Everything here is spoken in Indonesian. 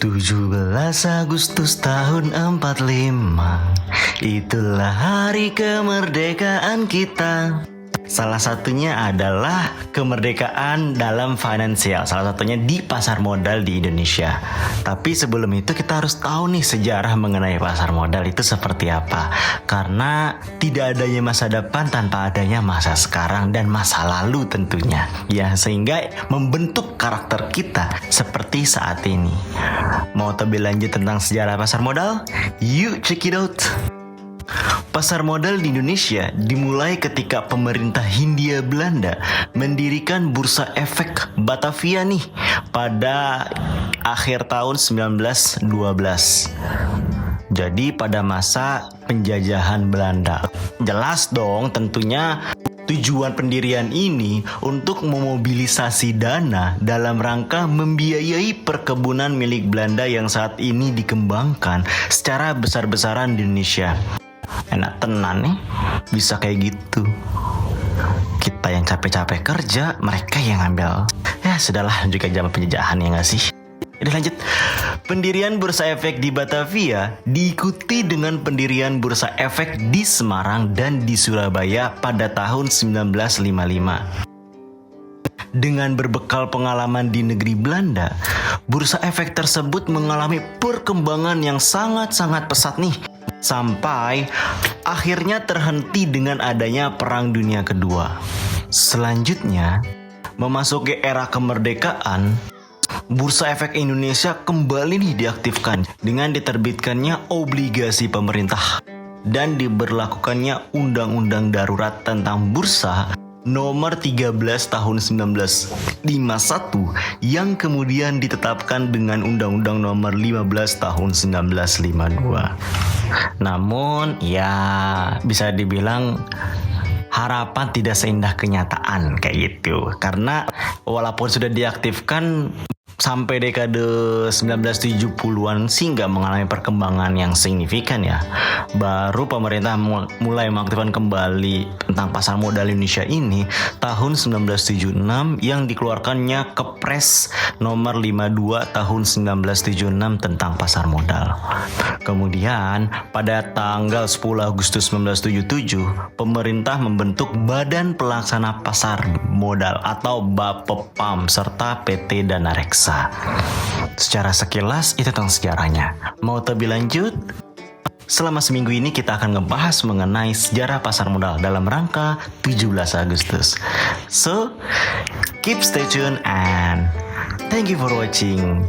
17 Agustus tahun 45, itulah hari kemerdekaan kita. Salah satunya adalah kemerdekaan dalam finansial, salah satunya di pasar modal di Indonesia. Tapi sebelum itu kita harus tahu nih sejarah mengenai pasar modal itu seperti apa. Karena tidak adanya masa depan tanpa adanya masa sekarang dan masa lalu tentunya. Ya, sehingga membentuk karakter kita seperti saat ini. Mau lebih lanjut tentang sejarah pasar modal? Yuk check it out! Pasar modal di Indonesia dimulai ketika pemerintah Hindia Belanda mendirikan Bursa Efek Batavia nih pada akhir tahun 1912. Jadi pada masa penjajahan Belanda. Jelas dong tentunya tujuan pendirian ini untuk memobilisasi dana dalam rangka membiayai perkebunan milik Belanda yang saat ini dikembangkan secara besar-besaran di Indonesia. Enak tenan nih, bisa kayak gitu. Kita yang capek-capek kerja, mereka yang ngambil. Ya sudahlah, juga zaman penjajahan ya nggak sih? Udah lanjut. Pendirian Bursa Efek di Batavia diikuti dengan pendirian Bursa Efek di Semarang dan di Surabaya pada tahun 1955. Dengan berbekal pengalaman di negeri Belanda, Bursa Efek tersebut mengalami perkembangan yang sangat-sangat pesat nih. Sampai akhirnya terhenti dengan adanya Perang Dunia Kedua. Selanjutnya, memasuki era kemerdekaan, Bursa Efek Indonesia kembali nih diaktifkan dengan diterbitkannya obligasi pemerintah dan diberlakukannya Undang-Undang Darurat tentang Bursa Nomor 13 tahun 1951 yang kemudian ditetapkan dengan Undang-Undang Nomor 15 tahun 1952. Namun ya bisa dibilang harapan tidak seindah kenyataan kayak gitu. Karena walaupun sudah diaktifkan sampai dekade 1970-an sih nggak mengalami perkembangan yang signifikan ya. Baru pemerintah mulai mengaktifkan kembali tentang pasar modal Indonesia ini tahun 1976 yang dikeluarkannya Kepres nomor 52 tahun 1976 tentang pasar modal. Kemudian pada tanggal 10 Agustus 1977 pemerintah membentuk Badan Pelaksana Pasar Modal atau Bapepam serta PT Dana Reksa. Secara sekilas itu tentang sejarahnya. Mau lebih lanjut? Selama seminggu ini kita akan ngebahas mengenai sejarah pasar modal dalam rangka 17 Agustus. So, keep stay tuned and thank you for watching.